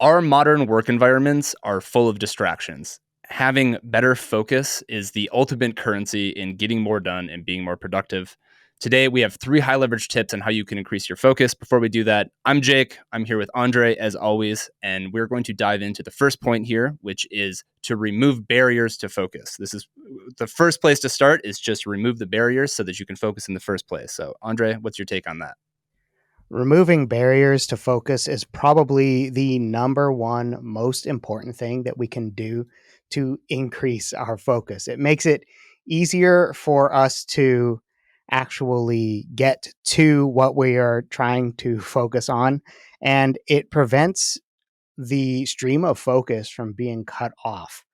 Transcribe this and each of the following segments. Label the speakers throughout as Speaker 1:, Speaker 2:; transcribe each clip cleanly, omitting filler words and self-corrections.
Speaker 1: Our modern work environments are full of distractions. Having better focus is the ultimate currency in getting more done and being more productive. Today, we have 3 high leverage tips on how you can increase your focus. Before we do that, I'm Jake. I'm here with Andre, as always, and we're going to dive into the first point here, which is to remove barriers to focus. This is the first place to start, is just remove the barriers so that you can focus in the first place. So, Andre, what's your take on that?
Speaker 2: Removing barriers to focus is probably the number one most important thing that we can do to increase our focus. It makes it easier for us to actually get to what we are trying to focus on, and it prevents the stream of focus from being cut off.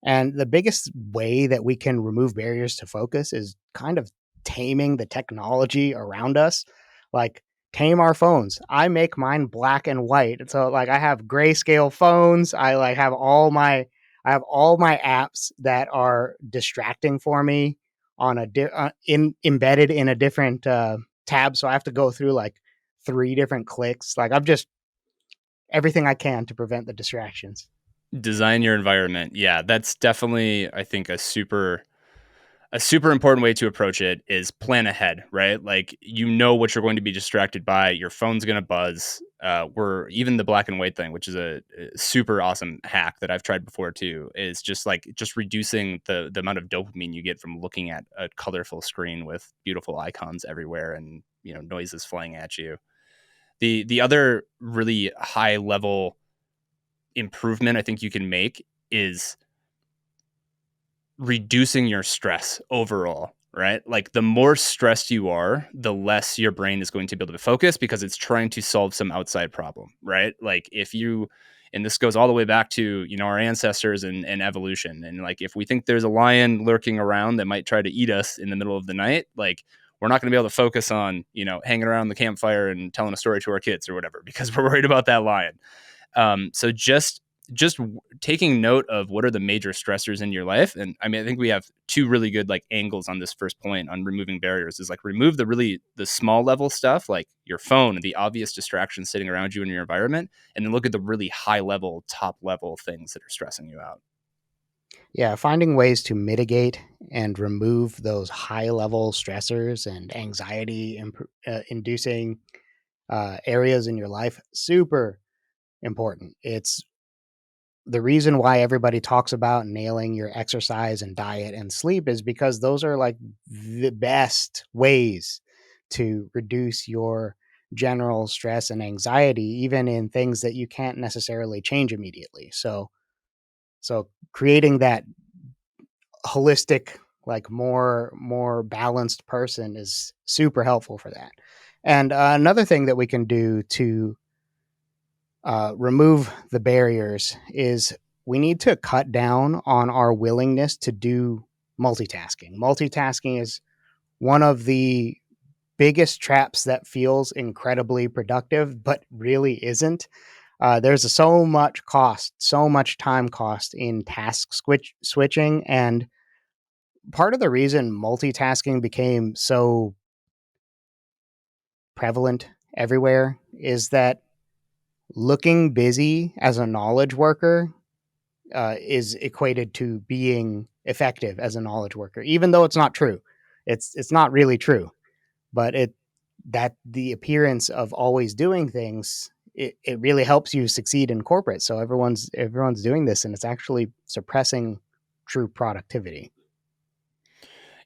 Speaker 2: And the biggest way that we can remove barriers to focus is kind of taming the technology around us. Like, tame our phones. I make mine black and white. And so like I have grayscale phones. I have all my apps that are distracting for me on embedded in a different tab. So I have to go through like 3 different clicks. Like I've just everything I can to prevent the distractions.
Speaker 1: Design your environment. Yeah, that's definitely, I think, a super important way to approach it is plan ahead, right? Like, you know what you're going to be distracted by. Your phone's going to buzz. We're even the black and white thing, which is a super awesome hack that I've tried before too, is just reducing the amount of dopamine you get from looking at a colorful screen with beautiful icons everywhere and noises flying at you. The other really high level improvement I think you can make is reducing your stress overall, right? Like, the more stressed you are, the less your brain is going to be able to focus because it's trying to solve some outside problem, right? Like, if you, and this goes all the way back to, our ancestors and evolution. And like, if we think there's a lion lurking around that might try to eat us in the middle of the night, like, we're not going to be able to focus on, hanging around the campfire and telling a story to our kids or whatever, because we're worried about that lion. So just taking note of what are the major stressors in your life. And I mean, I think we have 2 really good like angles on this first point on removing barriers, is like, remove the small level stuff, like your phone and the obvious distractions sitting around you in your environment, and then look at the really high level, top level things that are stressing you out.
Speaker 2: Yeah, finding ways to mitigate and remove those high level stressors and anxiety inducing areas in your life, super important. It's the reason why everybody talks about nailing your exercise and diet and sleep is because those are like the best ways to reduce your general stress and anxiety, even in things that you can't necessarily change immediately. So creating that holistic, like more balanced person is super helpful for that. And another thing that we can do to remove the barriers is we need to cut down on our willingness to do multitasking. Multitasking is one of the biggest traps that feels incredibly productive, but really isn't. There's so much cost, so much time cost in switching. And part of the reason multitasking became so prevalent everywhere is that looking busy as a knowledge worker is equated to being effective as a knowledge worker, even though it's not true. It's not really true, but that the appearance of always doing things, it really helps you succeed in corporate. So everyone's doing this, and it's actually suppressing true productivity.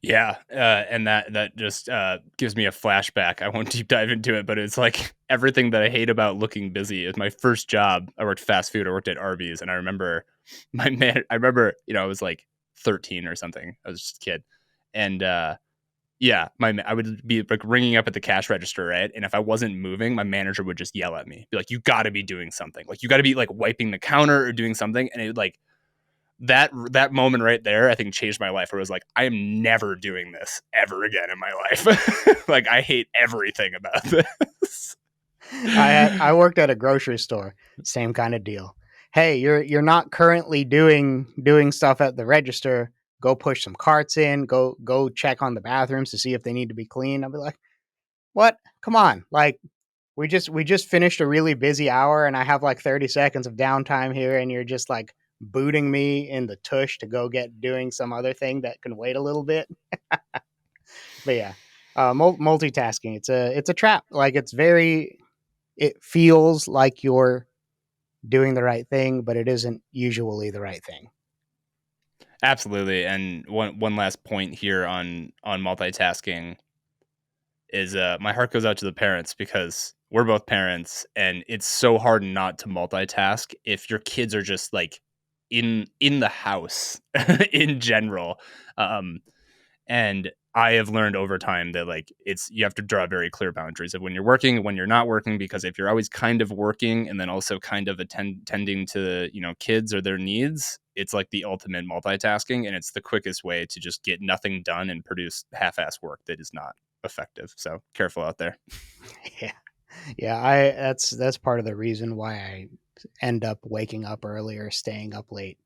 Speaker 1: Yeah, and that just gives me a flashback. I won't deep dive into it, but it's like everything that I hate about looking busy. Is my first job. I worked fast food. I worked at Arby's, and I remember my man. I remember, I was like 13 or something. I was just a kid, and yeah, I would be like ringing up at the cash register, right? And if I wasn't moving, my manager would just yell at me, be like, "You got to be doing something. Like, you got to be like wiping the counter or doing something." And it like that moment right there, I think, changed my life. Where it was like, I am never doing this ever again in my life. Like, I hate everything about this.
Speaker 2: I worked at a grocery store, same kind of deal. Hey, you're not currently doing stuff at the register. Go push some carts in. Go check on the bathrooms to see if they need to be cleaned. I'll be like, what? Come on, like we just finished a really busy hour, and I have like 30 seconds of downtime here, and you're just like booting me in the tush to go get doing some other thing that can wait a little bit. But yeah, multitasking, it's a trap. Like it feels like you're doing the right thing, but it isn't usually the right thing.
Speaker 1: Absolutely. And one last point here on multitasking is my heart goes out to the parents because we're both parents and it's so hard not to multitask if your kids are just like in the house in general. Um, and I have learned over time that like it's you have to draw very clear boundaries of when you're working and when you're not working, because if you're always kind of working and then also kind of tending to kids or their needs, it's like the ultimate multitasking, and it's the quickest way to just get nothing done and produce half-ass work that is not effective. So careful out there.
Speaker 2: Yeah, yeah. I that's part of the reason why I end up waking up early or staying up late.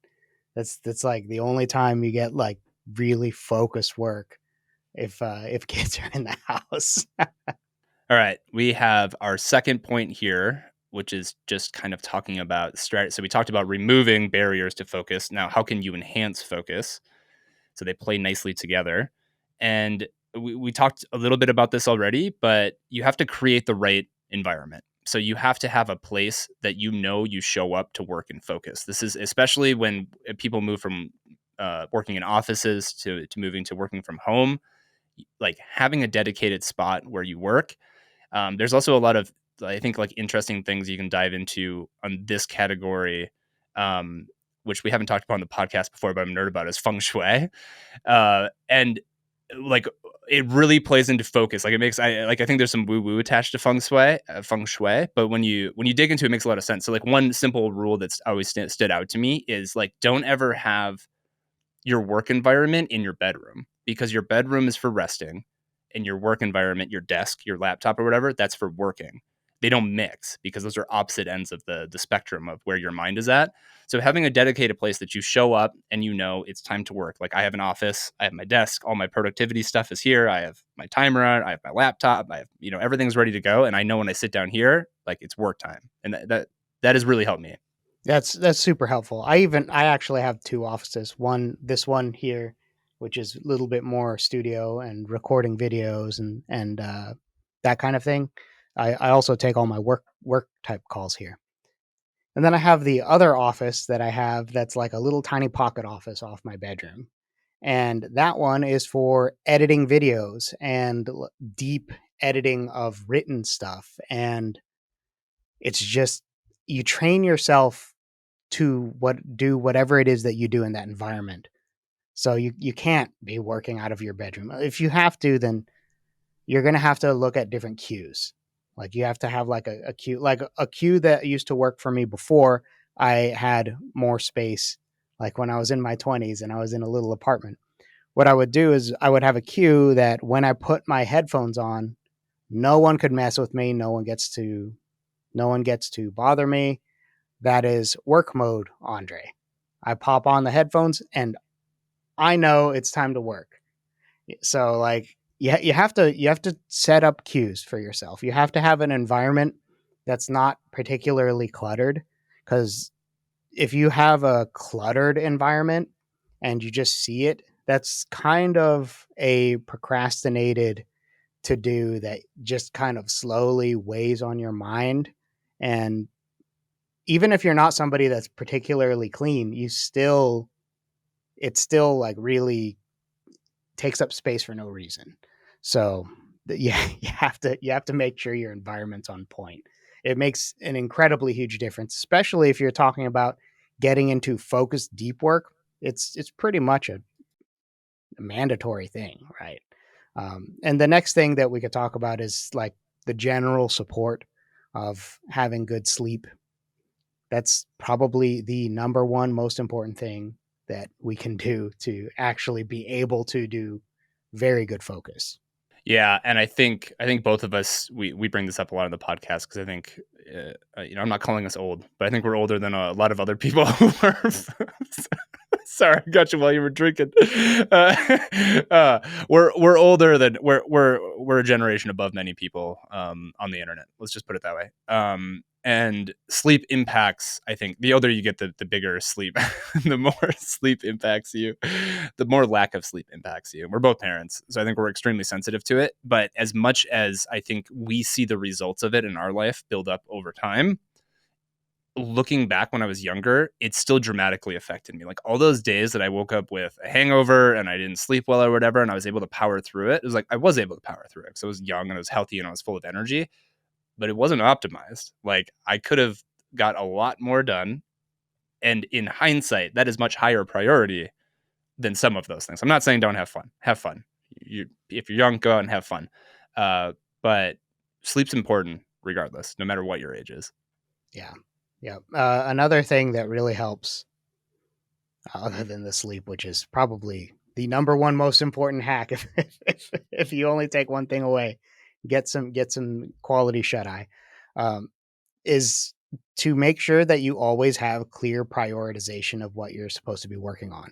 Speaker 2: That's like the only time you get like really focused work if kids are in the house.
Speaker 1: All right, we have our second point here, which is just kind of talking about strategy. So we talked about removing barriers to focus. Now, how can you enhance focus? So they play nicely together. And we talked a little bit about this already, but you have to create the right environment. So you have to have a place that you show up to work and focus. This is especially when people move from working in offices to moving to working from home. Like having a dedicated spot where you work. There's also a lot of, I think, like interesting things you can dive into on this category, um, which we haven't talked about on the podcast before, but I'm a nerd about, is feng shui. And like it really plays into focus. Like it makes I think there's some woo woo attached to feng shui, but when you dig into it, it makes a lot of sense. So like one simple rule that's always stood out to me is like don't ever have your work environment in your bedroom, because your bedroom is for resting and your work environment, your desk, your laptop or whatever, that's for working. They don't mix because those are opposite ends of the spectrum of where your mind is at. So having a dedicated place that you show up and it's time to work. Like I have an office, I have my desk, all my productivity stuff is here. I have my timer on, I have my laptop, I have, everything's ready to go. And I know when I sit down here, like it's work time. And that has really helped me.
Speaker 2: That's super helpful. I actually have two offices. This one here, which is a little bit more studio and recording videos and that kind of thing. I also take all my work type calls here. And then I have the other office that I have that's like a little tiny pocket office off my bedroom. And that one is for editing videos and deep editing of written stuff. And it's just you train yourself to do whatever it is that you do in that environment. So you can't be working out of your bedroom. If you have to, then you're gonna have to look at different cues. Like you have to have like a cue, like a cue that used to work for me before I had more space. Like when I was in my 20s and I was in a little apartment, what I would do is I would have a cue that when I put my headphones on, no one could mess with me. No one gets to bother me. That is work mode, Andre. I pop on the headphones and I know it's time to work. So like you have to set up cues for yourself. You have to have an environment that's not particularly cluttered, cuz if you have a cluttered environment and you just see it, that's kind of a procrastinated to do that just kind of slowly weighs on your mind. And even if you're not somebody that's particularly clean, it's still like really takes up space for no reason. So yeah, you have to make sure your environment's on point. It makes an incredibly huge difference, especially if you're talking about getting into focused deep work. It's pretty much a mandatory thing, right? And the next thing that we could talk about is like the general support of having good sleep. That's probably the number one most important thing that we can do to actually be able to do very good focus.
Speaker 1: Yeah, and I think both of us we bring this up a lot on the podcast because I think I'm not calling us old, but I think we're older than a lot of other people who are Sorry, I got you while you were drinking. Uh, uh, we're older than we're a generation above many people on the internet. Let's just put it that way. And sleep impacts. I think the older you get, the bigger sleep, the more sleep impacts you, the more lack of sleep impacts you. We're both parents, so I think we're extremely sensitive to it. But as much as I think we see the results of it in our life build up over time, looking back when I was younger, it still dramatically affected me. Like all those days that I woke up with a hangover and I didn't sleep well or whatever, and I was able to power through it. It was like I was able to power through it because I was young and I was healthy and I was full of energy, but it wasn't optimized. Like I could have got a lot more done. And in hindsight, that is much higher priority than some of those things. I'm not saying don't have fun. Have fun. If you're young, go out and have fun. Uh, but sleep's important regardless, no matter what your age is.
Speaker 2: Yeah. Yeah. Another thing that really helps, other than the sleep, which is probably the number one most important hack, if you only take one thing away, get some quality shut eye, um, is to make sure that you always have clear prioritization of what you're supposed to be working on.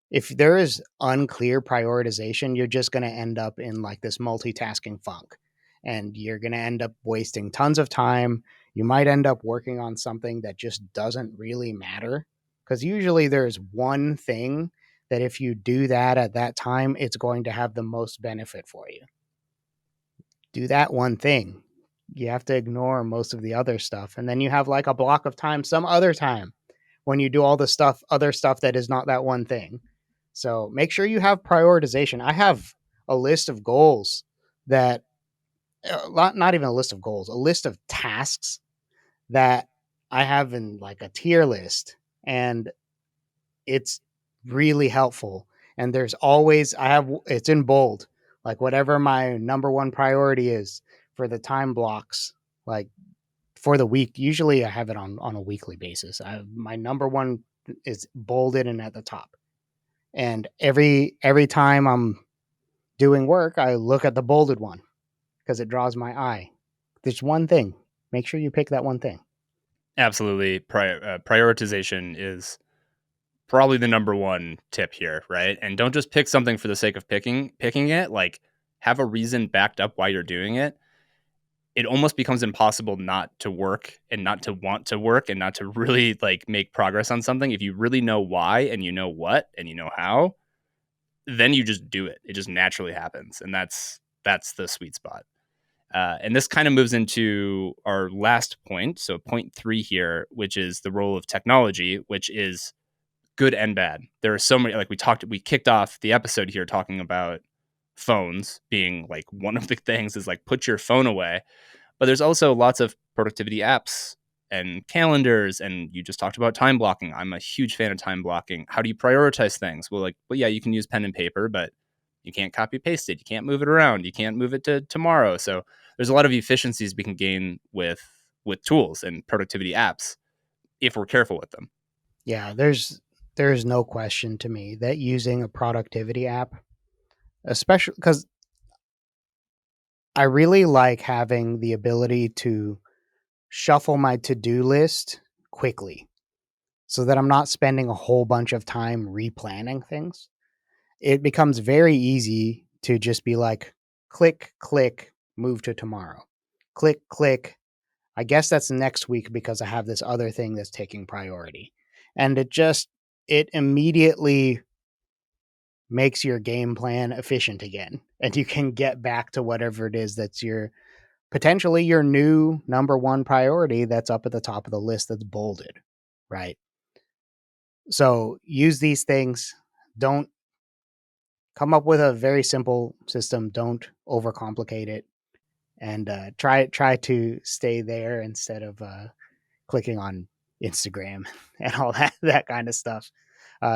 Speaker 2: If there is unclear prioritization, you're just going to end up in like this multitasking funk, and you're going to end up wasting tons of time. You might end up working on something that just doesn't really matter, because usually there's one thing that if you do that at that time, it's going to have the most benefit for you. Do that one thing. You have to ignore most of the other stuff, and then you have like a block of time some other time when you do all the stuff, other stuff that is not that one thing. So make sure you have prioritization. I have a list of goals that, not even a list of goals, a list of tasks that I have in like a tier list, and it's really helpful. And there's always, I have, it's in bold, like whatever my number one priority is for the time blocks, like for the week. Usually I have it on a weekly basis. My number one is bolded and at the top. And every time I'm doing work, I look at the bolded one because it draws my eye. There's one thing. Make sure you pick that one thing.
Speaker 1: Absolutely. Prioritization is probably the number one tip here, right? And don't just pick something for the sake of picking it. Like have a reason backed up why you're doing it. It almost becomes impossible not to work and not to want to work and not to really like make progress on something if you really know why and you know what and you know how. Then you just do it. It just naturally happens, and that's the sweet spot. And this kind of moves into our last point. So point 3 here, which is the role of technology, which is good and bad. There are so many, like we kicked off the episode here talking about phones being like one of the things is like put your phone away. But there's also lots of productivity apps and calendars. And you just talked about time blocking. I'm a huge fan of time blocking. How do you prioritize things? Well, yeah, you can use pen and paper, but you can't copy paste it. You can't move it around. You can't move it to tomorrow. So there's a lot of efficiencies we can gain with tools and productivity apps if we're careful with them.
Speaker 2: Yeah, there's no question to me that using a productivity app, especially because I really like having the ability to shuffle my to-do list quickly so that I'm not spending a whole bunch of time replanning things. It becomes very easy to just be like, click, click, move to tomorrow. Click, click. I guess that's next week because I have this other thing that's taking priority. And it immediately makes your game plan efficient again. And you can get back to whatever it is that's your potentially your new number one priority that's up at the top of the list that's bolded, right? So use these things. Don't come up with a very simple system. Don't overcomplicate it, and try to stay there instead of clicking on Instagram and all that kind of stuff.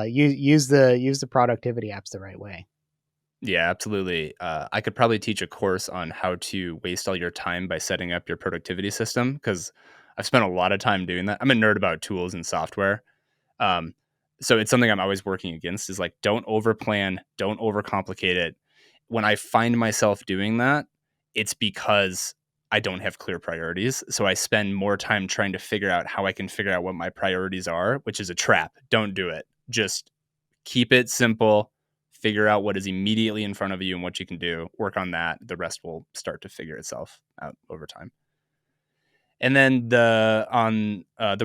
Speaker 2: Use the productivity apps the right way.
Speaker 1: Yeah, absolutely. I could probably teach a course on how to waste all your time by setting up your productivity system because I've spent a lot of time doing that. I'm a nerd about tools and software. Um, so it's something I'm always working against is like, don't overplan, don't overcomplicate it. When I find myself doing that, it's because I don't have clear priorities. So I spend more time trying to figure out how I can figure out what my priorities are, which is a trap. Don't do it. Just Keep it simple. Figure out what is immediately in front of you and what you can do. Work on that. The rest will start to figure itself out over time. And then the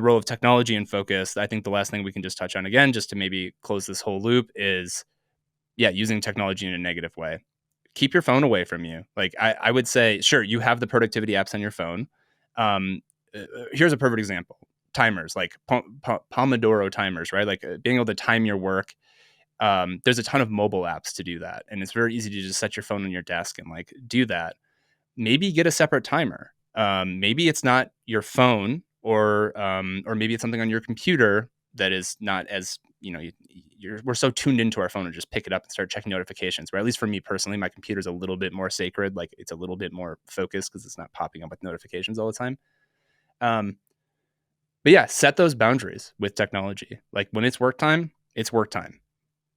Speaker 1: role of technology and focus, I think the last thing we can just touch on again, just to maybe close this whole loop, is using technology in a negative way. Keep your phone away from you. Like I would say, sure, you have the productivity apps on your phone. Here's a perfect example: timers, like Pomodoro timers, right? Like being able to time your work. There's a ton of mobile apps to do that, and it's very easy to just set your phone on your desk and like do that. Maybe get a separate timer. Maybe it's not your phone, or maybe it's something on your computer that is not as we're so tuned into our phone and just pick it up and start checking notifications. Or at least for me personally, my computer's a little bit more sacred. Like it's a little bit more focused because it's not popping up with notifications all the time. Um, but yeah, set those boundaries with technology. Like when it's work time, it's work time.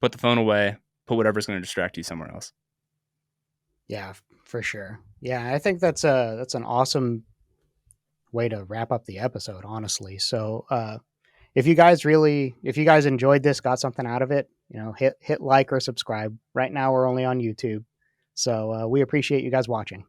Speaker 1: Put the phone away. Put whatever's going to distract you somewhere else.
Speaker 2: Yeah, for sure. Yeah, I think that's an awesome way to wrap up the episode, honestly. So, if you guys enjoyed this, got something out of it, hit like or subscribe. Right now, we're only on YouTube, so we appreciate you guys watching.